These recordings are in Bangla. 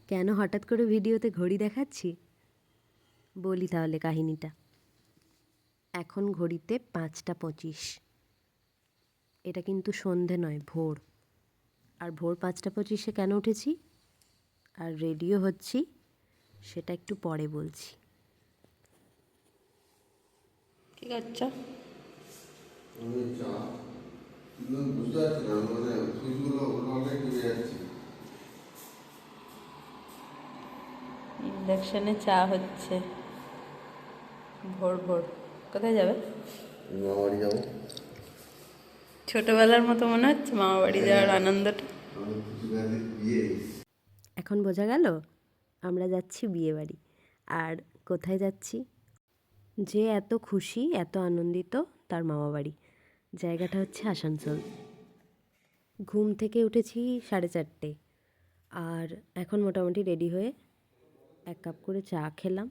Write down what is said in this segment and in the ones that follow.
কেন হঠাৎ করে ভিডিওতে ঘড়ি দেখাচ্ছি বলি তাহলে কাহিনীটা। এখন ঘড়িতে 5:25। এটা কিন্তু সন্ধে নয়, ভোর। আর ভোর 5:25-এ কেন উঠেছি আর রেডিও হচ্ছি সেটা একটু পরে বলছি। কি করছ? বুঝতে পারছি না, মানে সুইচগুলো ওভাবে টিপে যাচ্ছি। ইন্ডাকশানে চা হচ্ছে ভোর ভোর। কোথায় যাবে? মামা বাড়ি যাবো। ছোটবেলার মতো মনে হচ্ছে মামা বাড়ি যাওয়ার আনন্দটা। এখন বোঝা গেল আমরা যাচ্ছি বিয়ে বাড়ি। আর কোথায় যাচ্ছি? যে এত খুশি, এত আনন্দিত, তার মামা বাড়ি। জায়গাটা হচ্ছে আসানসোল। ঘুম থেকে উঠেছি 4:30, আর এখন মোটামুটি রেডি হয়ে 1 কাপ করে চা খেলাম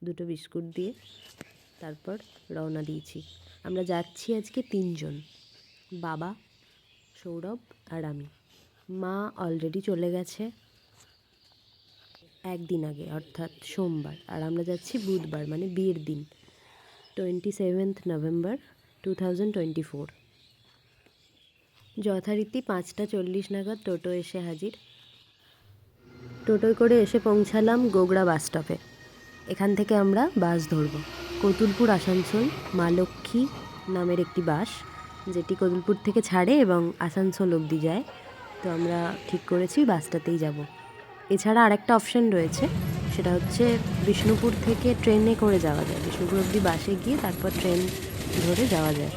2টো বিস্কুট দিয়ে, তারপর রওনা দিয়েছি। আমরা যাচ্ছি আজকে 3 জন, বাবা, সৌরভ আর আমি। মা অলরেডি চলে গেছে একদিন আগে, অর্থাৎ সোমবার। আর আমরা যাচ্ছি বুধবার, মানে বিয়ের দিন, 27 নভেম্বর 2024। যথারীতি 5:40 নাগাদ টোটো এসে হাজির। টোটোয় করে এসে পৌঁছালাম গোগড়া বাস স্টপে। এখান থেকে আমরা বাস ধরব কতুলপুর আসানসোল মা লক্ষ্মী নামের একটি বাস, যেটি কতুলপুর থেকে ছাড়ে এবং আসানসোল অবধি যায়। তো আমরা ঠিক করেছি বাসটাতেই যাব। এছাড়া আরেকটা অপশান রয়েছে, সেটা হচ্ছে বিষ্ণুপুর থেকে ট্রেনে করে যাওয়া যায়। বিষ্ণুপুর অবধি বাসে গিয়ে তারপর ট্রেন ধরে যাওয়া যায়।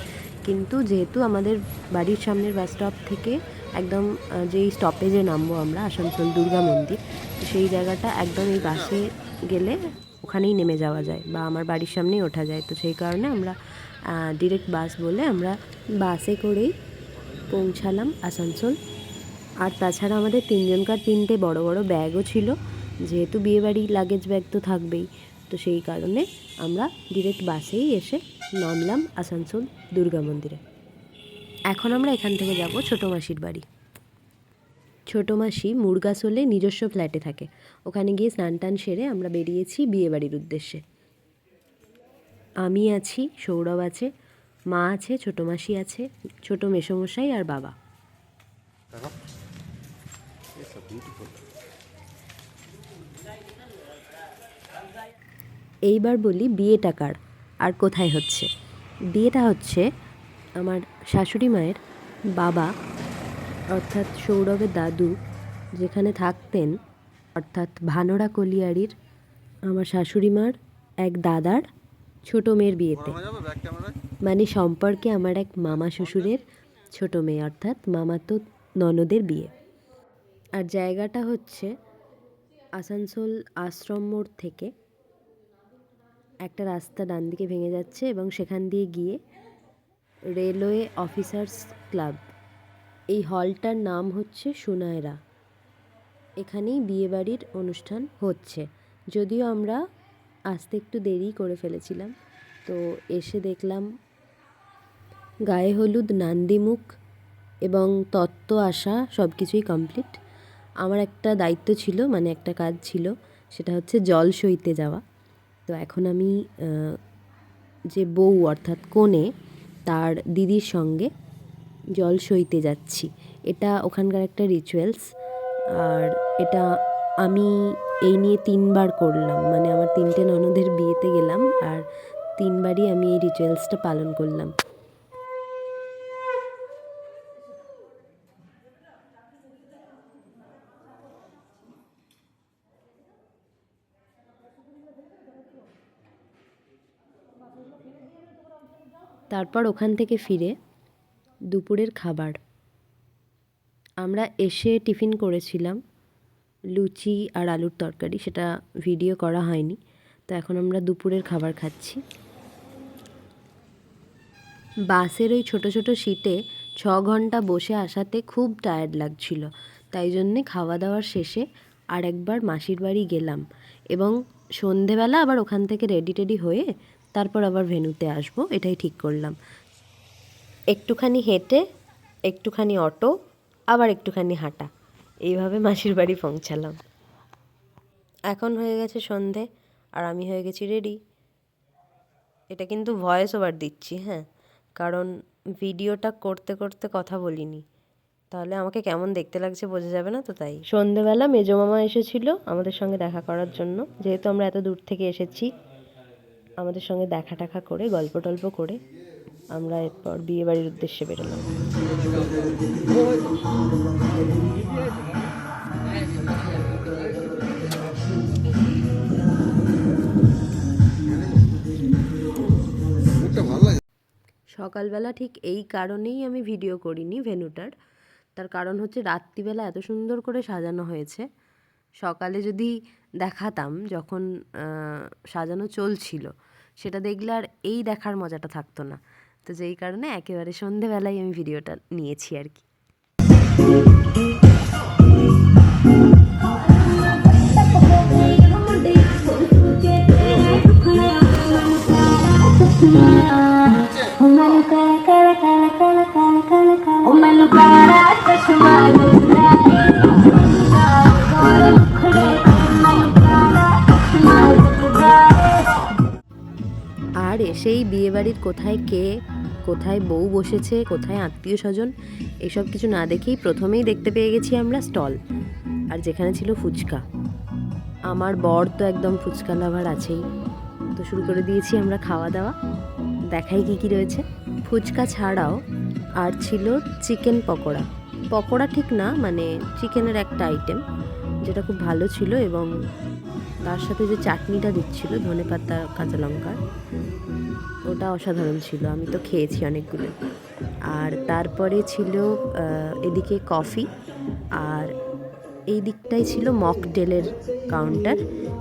কিন্তু যেহেতু আমাদের বাড়ির সামনের বাস স্টপ থেকে একদম যেই স্টপেজে নামবো আমরা, আসানসোল দুর্গা মন্দির, সেই জায়গাটা একদম এই বাসে গেলে ওখানেই নেমে যাওয়া যায় বা আমার বাড়ির সামনেই ওঠা যায়। তো সেই কারণে আমরা ডিরেক্ট বাস বলে আমরা বাসে করেই পৌঁছালাম আসানসোল। আর তাছাড়া আমাদের 3 জনকার 3টে বড় বড় ব্যাগও ছিল, যেহেতু বিয়েবাড়ি লাগেজ ব্যাগ তো থাকবেই। তো সেই কারণে আমরা ডিরেক্ট বাসেই এসে নামলাম আসানসোল দুর্গা মন্দিরে। এখন আমরা এখান থেকে যাব ছোটো মাসির বাড়ি। ছোটো মাসি মুরগাসোলে নিজস্ব ফ্ল্যাটে থাকে। ওখানে গিয়ে স্নান টান সেরে আমরা বেরিয়েছি বিয়েবাড়ির উদ্দেশ্যে। আমি আছি, সৌরভ আছে, মা আছে, ছোটো মাসি আছে, ছোটো মেসোমশাই আর বাবা। এইবার বলি বিয়েটা কার আর কোথায় হচ্ছে। বিয়েটা হচ্ছে আমার শাশুড়ি মায়ের বাবা, অর্থাৎ সৌরভের দাদু যেখানে থাকতেন, অর্থাৎ ভানোরা কলিয়ারির আমার শাশুড়ি মার এক দাদার ছোটো মেয়ের বিয়েতে, মানে সম্পর্কে আমার এক মামা শ্বশুরের ছোটো মেয়ে, অর্থাৎ মামাতো ননদের বিয়ে। আর জায়গাটা হচ্ছে আসানসোল আশ্রম মোড় থেকে একটা রাস্তা ডান দিকে ভেঙে যাচ্ছে এবং সেখান দিয়ে গিয়ে রেলওয়ে অফিসার্স ক্লাব, এই হলটার নাম হচ্ছে সুনায়রা। এখানেই বিয়েবাড়ির অনুষ্ঠান হচ্ছে। যদিও আমরা আসতে একটু দেরি করে ফেলেছিলাম, তো এসে দেখলাম গায়ে হলুদ, নান্দিমুখ এবং তত্ত্ব আসা সব কিছুই কমপ্লিট। আমার একটা দায়িত্ব ছিল, মানে একটা কাজ ছিল, সেটা হচ্ছে জল সইতে যাওয়া। তো এখন আমি যে বউ অর্থাৎ কনে তার দিদির সঙ্গে জল সইতে যাচ্ছি। এটা ওখানকার একটা রিচুয়ালস। আর এটা আমি এই নিয়ে 3বার করলাম, মানে আমার 3টে ননদের বিয়েতে গেলাম আর 3বারই আমি এই রিচুয়ালসটা পালন করলাম। তারপর ওখান থেকে ফিরে দুপুরের খাবার আমরা এসে টিফিন করেছিলাম লুচি আর আলুর তরকারি, সেটা ভিডিও করা হয়নি। তো এখন আমরা দুপুরের খাবার খাচ্ছি। বাসের ওই ছোটো ছোটো সিটে 6 ঘন্টা বসে আসাতে খুব টায়ার্ড লাগছিল, তাই জন্যে খাওয়া দাওয়ার শেষে আর একবার মাসির বাড়ি গেলাম এবং সন্ধেবেলা আবার ওখান থেকে রেডি টেডি হয়ে তারপর আবার ভেন্যুতে আসবো, এটাই ঠিক করলাম। একটুখানি হেঁটে, একটুখানি অটো, আবার একটুখানি হাঁটা, এইভাবে মাসির বাড়ি পৌঁছালাম। এখন হয়ে গেছে সন্ধে আর আমি হয়ে গেছি রেডি। এটা কিন্তু ভয়েস ওভার দিচ্ছি, হ্যাঁ, কারণ ভিডিওটা করতে করতে কথা বলিনি, তাহলে আমাকে কেমন দেখতে লাগছে বোঝা যাবে না, তো তাই। সন্ধেবেলা মেজো মামা এসেছিল আমাদের সঙ্গে দেখা করার জন্য, যেহেতু আমরা এত দূর থেকে এসেছি। আমাদের সঙ্গে দেখা টাকা করে গল্প টল্প করে আমরা এরপর বিয়েবাড়ির উদ্দেশ্যে বেরোলাম। সকালবেলা ঠিক এই কারণেই আমি ভিডিও করিনি ভেন্যুটার, তার কারণ হচ্ছে রাত্রিবেলা এত সুন্দর করে সাজানো হয়েছে, সকালে যদি দেখাতাম যখন সাজানো চলছিল সেটা দেখলে আর এই দেখার মজাটা থাকতো না। তো যেই কারণে একেবারে সন্ধেবেলায় আমি ভিডিওটা নিয়েছি আর কি। আর এসেই বিয়েবাড়ির কোথায় কে, কোথায় বউ বসেছে, কোথায় আত্মীয় স্বজন, এসব কিছু না দেখেই প্রথমেই দেখতে পেয়ে গেছি আমরা স্টল, আর যেখানে ছিল ফুচকা। আমার বর তো একদম ফুচকা লাভার আছেই, তো শুরু করে দিয়েছি আমরা খাওয়া দাওয়া। দেখাই কী কী রয়েছে। ফুচকা ছাড়াও আর ছিল চিকেন পকোড়া। পকোড়া ঠিক না, মানে চিকেনের একটা আইটেম, যেটা খুব ভালো ছিল, এবং তার সাথে যে চাটনিটা দিচ্ছিল ধনেপাতা কাঁচা লঙ্কার, ওটা অসাধারণ ছিল, আমি তো খেয়েছি অনেকগুলো। আর তারপরে ছিল এদিকে কফি, আর এই দিকটাই ছিল মকটেলের কাউন্টার,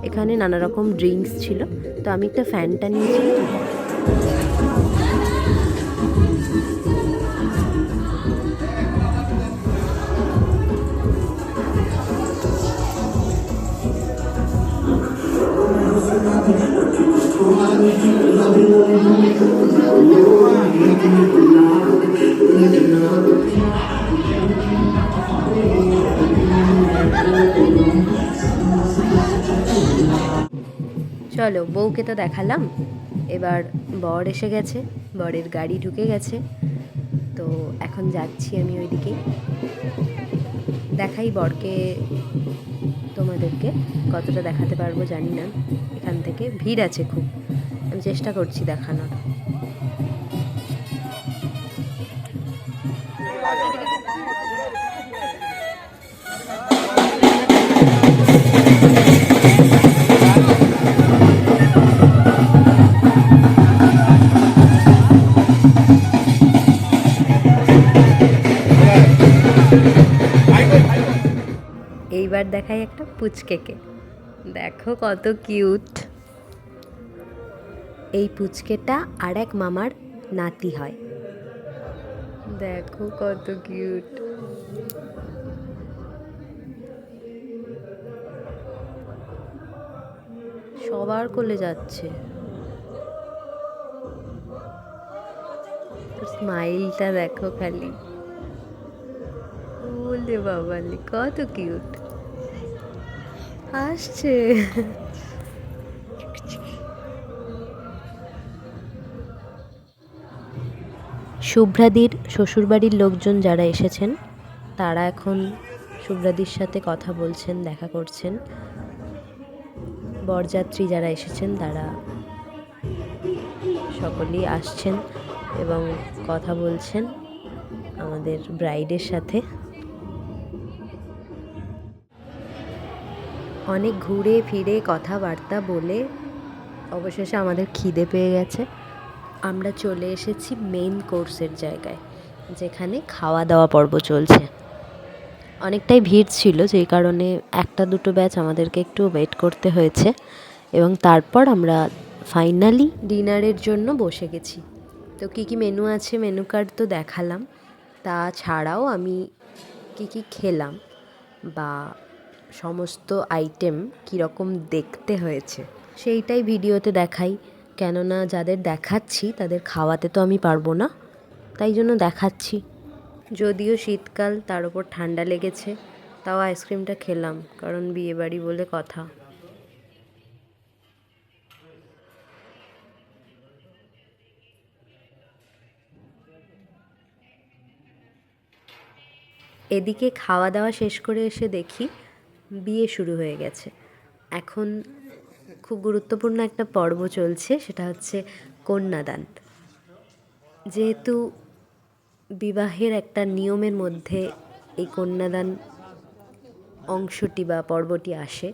এখানে নানা রকম ড্রিঙ্কস ছিল। তো আমি একটা ফ্যান্টা নিয়েছিলাম। চলো, বউকে তো দেখালাম, এবার বর এসে গেছে, বরের গাড়ি ঢুকে গেছে, তো এখন যাচ্ছি আমি ওইদিকে। দেখাই বরকে তোমাদেরকে, কতটা দেখাতে পারবো জানি না, এখান থেকে ভিড় আছে খুব, আমি চেষ্টা করছি দেখানোর। এইবার দেখাই একটা পুচকেকে, দেখো কত কিউট। এই পুচকেটা আর এক মামার নাতি হয়, দেখো কত কিউট। সবার কোলে যাচ্ছে, স্মাইলটা দেখো খালি, বলে বাবালি কত কিউট আসছে। শুভ্রাদির শ্বশুরবাড়ির লোকজন যারা এসেছেন তারা এখন শুভ্রাদির সাথে কথা বলছেন, দেখা করছেন। বরযাত্রী যারা এসেছেন তারা সকলেই আসছেন এবং কথা বলছেন আমাদের ব্রাইডের সাথে। অনেক ঘুরে ফিরে কথাবার্তা বলে অবশেষে আমাদের খিদে পেয়ে গেছে, আমরা চলে এসেছি মেইন কোর্সের জায়গায়, যেখানে খাওয়া দাওয়া পর্ব চলছে। অনেকটাই ভিড় ছিল, যেই কারণে একটা দুটো ব্যাচ আমাদেরকে একটু ওয়েট করতে হয়েছে, এবং তারপর আমরা ফাইনালি ডিনারের জন্য বসে গেছি। তো কী কী মেনু আছে মেনু কার্ড তো দেখালাম, তাছাড়াও আমি কী কী খেলাম বা সমস্ত আইটেম কীরকম দেখতে হয়েছে সেইটাই ভিডিওতে দেখাই, কেননা যাদের দেখাচ্ছি তাদের খাওয়াতে তো আমি পারবো না, তাই জন্য দেখাচ্ছি। যদিও শীতকাল, তার উপর ঠান্ডা লেগেছে, তাও আইসক্রিমটা খেলাম, কারণ বিয়েবাড়ি বলে কথা। এদিকে খাওয়া দাওয়া শেষ করে এসে দেখি বিয়ে শুরু হয়ে গেছে। এখন খুব গুরুত্বপূর্ণ একটা পর্ব চলছে, সেটা হচ্ছে কন্যাদান। যেহেতু বিবাহের একটা নিয়মের মধ্যে এই কন্যাদান অংশটি বা পর্বটি আসে,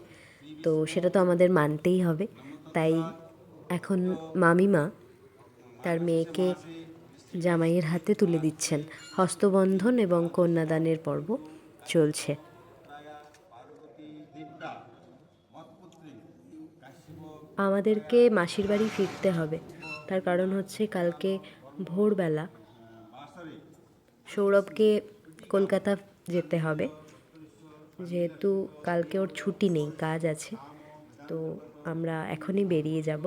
তো সেটা তো আমাদের মানতেই হবে। তাই এখন মামিমা তার মেয়েকে জামাইয়ের হাতে তুলে দিচ্ছেন। হস্তবন্ধন এবং কন্যাদানের পর্ব চলছে। আমাদেরকে মাসির বাড়ি ফিরতে হবে, তার কারণ হচ্ছে কালকে ভোরবেলা সৌরভকে কলকাতা যেতে হবে। যেহেতু কালকে ওর ছুটি নেই, কাজ আছে, তো আমরা এখনই বেরিয়ে যাব।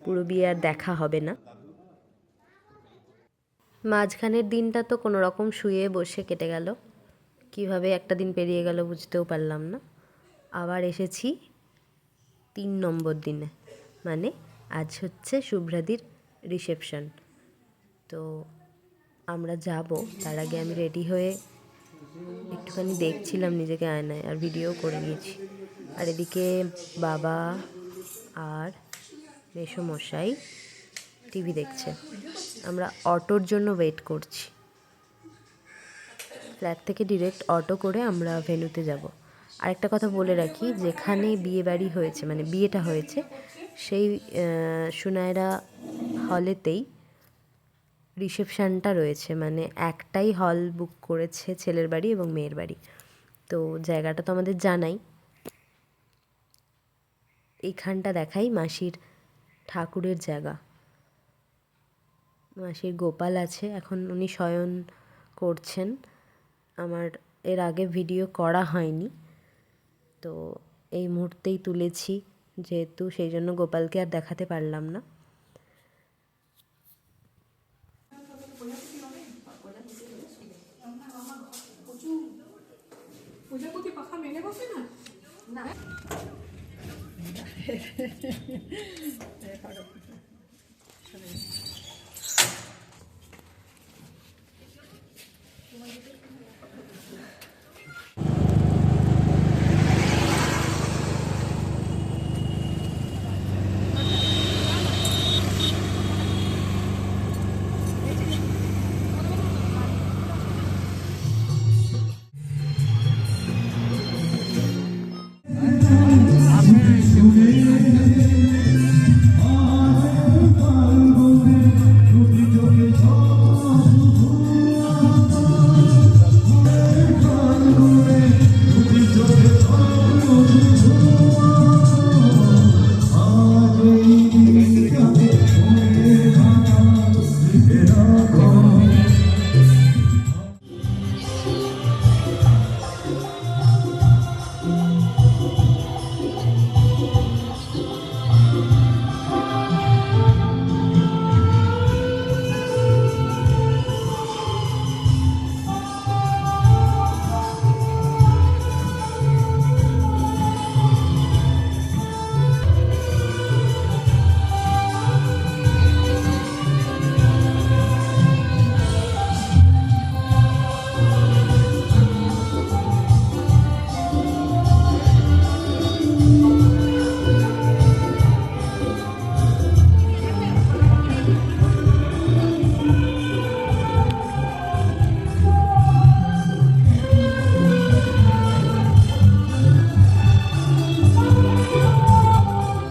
পুরো বিয়ে আর দেখা হবে না। মাঝখানের দিনটা তো কোনো রকম শুয়ে বসে কেটে গেল, কিভাবে একটা দিন পেরিয়ে গেল বুঝতেও পারলাম না। আবার এসেছি 3 নম্বর দিনে, মানে আজ হচ্ছে শুভ্রাদির রিসেপশন। তো আমরা যাব, তার আগে আমি রেডি হয়ে একটুখানি দেখছিলাম নিজেকে আয়নায়, আর ভিডিও করে নিয়েছি। আর এদিকে বাবা আর মেসোমশাই টিভি দেখছে। আমরা অটোর জন্য ওয়েট করছি। ফ্ল্যাট থেকে ডিরেক্ট অটো করে আমরা ভেন্যুতে যাব। আরেকটা কথা বলে রাখি, যেখানে বিয়ে বাড়ি হয়েছে, মানে বিয়েটা হয়েছে, সেই সুনায়রা হলেতেই রিসেপশানটা রয়েছে। মানে একটাই হল বুক করেছে ছেলের বাড়ি এবং মেয়ের বাড়ি। তো জায়গাটা তো আমাদের জানাই। এইখানটা দেখাই মাসির ঠাকুরের জায়গা। মাসির গোপাল আছে, এখন উনি শয়ন করছেন। আমার এর আগে ভিডিও করা হয়নি, তো এই মুহূর্তেই তুলেছি, যেহেতু সেই জন্য গোপালকে আর দেখাতে পারলাম না। প্রজাপতি পাখা মেলে বসে না না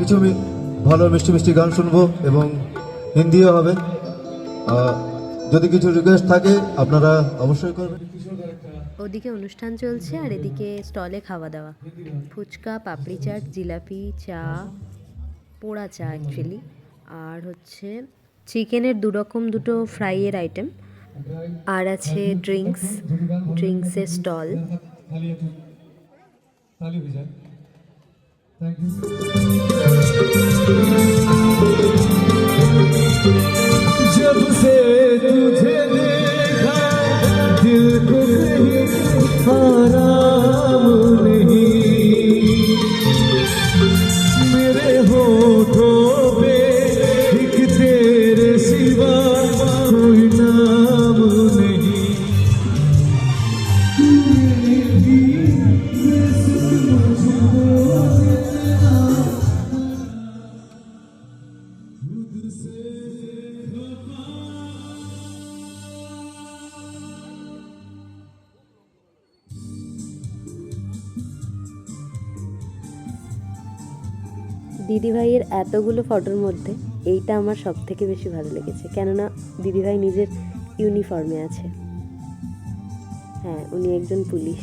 কিছু ভালো মিষ্টি মিষ্টি গান শুনবো এবং হিন্দিও হবে। যদি কিছু রিকোয়েস্ট থাকে আপনারা অবশ্যই করবেন। ওদিকে অনুষ্ঠান চলছে আর এদিকে স্টলে খাওয়া দাওয়া, ফুচকা, পাপড়ি চাট, জিলাপি, চা, পোড়া চা অ্যাকচুয়ালি, আর হচ্ছে চিকেনের দুটো ফ্রাইয়ের আইটেম, আর আছে ড্রিঙ্কসের স্টল। जब से तुझे देखा दिल को कहीं आराम नहीं, मेरे होठों पे एक तेरे सिवा कोई नाम नहीं। দিদিভাইয়ের এতগুলো ফটোর মধ্যে এইটা আমার সব থেকে বেশি ভালো লেগেছে, কেননা দিদিভাই নিজের ইউনিফর্মে আছে। হ্যাঁ, উনি একজন পুলিশ।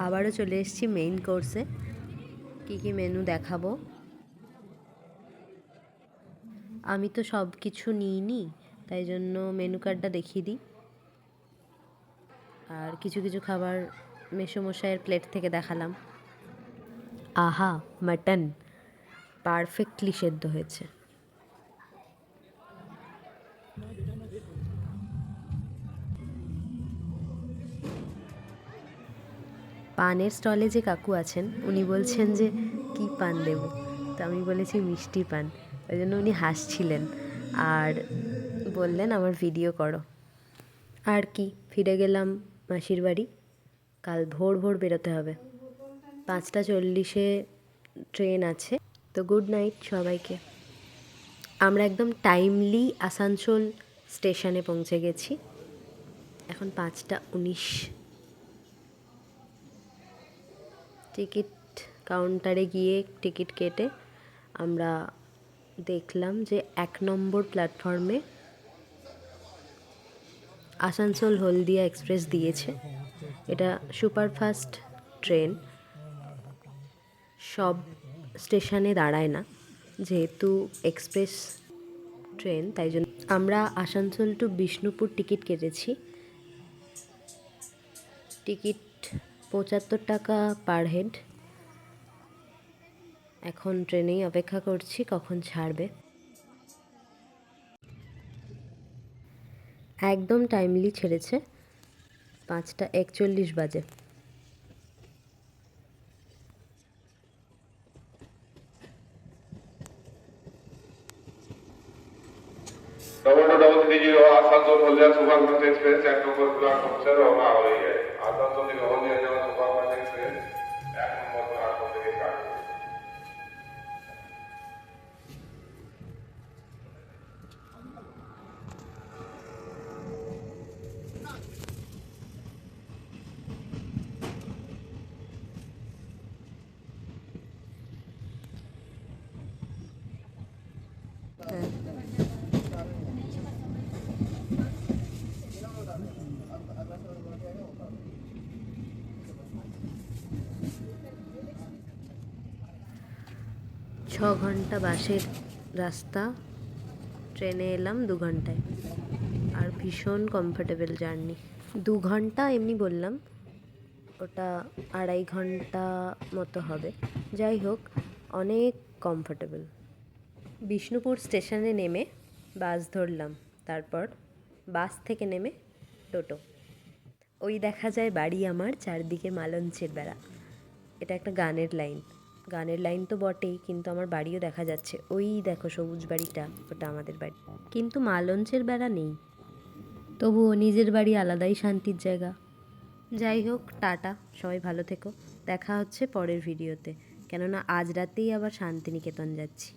আবারও চলে এসেছি মেইন কোর্সে। কী কী মেনু দেখাবো, আমি তো সব কিছু নিইনি, তাই জন্য মেনু কার্ডটা দেখিয়ে দিই। আর কিছু কিছু খাবার মেসোমশাইয়ের প্লেট থেকে দেখালাম। আহা, মাটন পারফেক্টলি সেদ্ধ হয়েছে। পানের স্টলে যে কাকু আছেন উনি বলছেন যে কি পান দেব, তো আমি বলেছি মিষ্টি পান। ওই জন্য উনি হাসছিলেন আর বললেন আমার ভিডিও করো। আর কি, ফিরে গেলাম মাসির বাড়ি। কাল ভোর ভোর বেরোতে হবে, 5:40 ট্রেন আছে। তো গুড নাইট সবাইকে। আমরা একদম টাইমলি আসানসোল স্টেশনে পৌঁছে গেছি। এখন 5:19। টিকিট কাউন্টারে গিয়ে টিকিট কেটে আমরা দেখলাম যে 1 নম্বর প্ল্যাটফর্মে আসানসোল হলদিয়া এক্সপ্রেস দিয়েছে। এটা সুপারফাস্ট ট্রেন, সব স্টেশনে দাঁড়ায় না, যেহেতু এক্সপ্রেস ট্রেন তাই জন্য। আমরা আসানসোল টু বিষ্ণুপুর টিকিট কেটেছি। টিকিট 75 টাকা পার হেড। এখন ট্রেনেই অপেক্ষা করছি কখন ছাড়বে। একদম টাইমলি ছেড়েছে, 5:41 বাজে। Asansol Haldia superfast express 1 number platform से रवाना हो रही है। आसनसोल থেকে হলদিয়া যাওয়া সুপারফাস্ট এক্সপ্রেস 1 নম্বর প্ল্যাটফর্ম থেকে ছাড়বে। ছ ঘন্টা বাসের রাস্তা, ট্রেনে এলাম 2 ঘন্টায়। আর ভীষণ কমফোর্টেবল জার্নি। 2 ঘন্টা এমনি বললাম, ওটা 2.5 ঘন্টা মতো হবে। যাই হোক, অনেক কমফোর্টেবল। বিষ্ণুপুর স্টেশনে নেমে বাস ধরলাম, তারপর বাস থেকে নেমে টোটো। ওই দেখা যায় বাড়ি আমার, চারদিকে মালঞ্চের বেড়া। এটা একটা গানের লাইন তো বটেই, কিন্তু আমার বাড়িও দেখা যাচ্ছে। ওই দেখো সবুজ বাড়িটা, ওটা আমাদের বাড়ি। কিন্তু মালঞ্চের বেড়া নেই, তবুও নিজের বাড়ি আলাদাই শান্তির জায়গা। যাই হোক, টাটা, সবাই ভালো থেকো। দেখা হচ্ছে পরের ভিডিওতে, কেননা আজ রাতেই আবার শান্তিনিকেতন যাচ্ছি।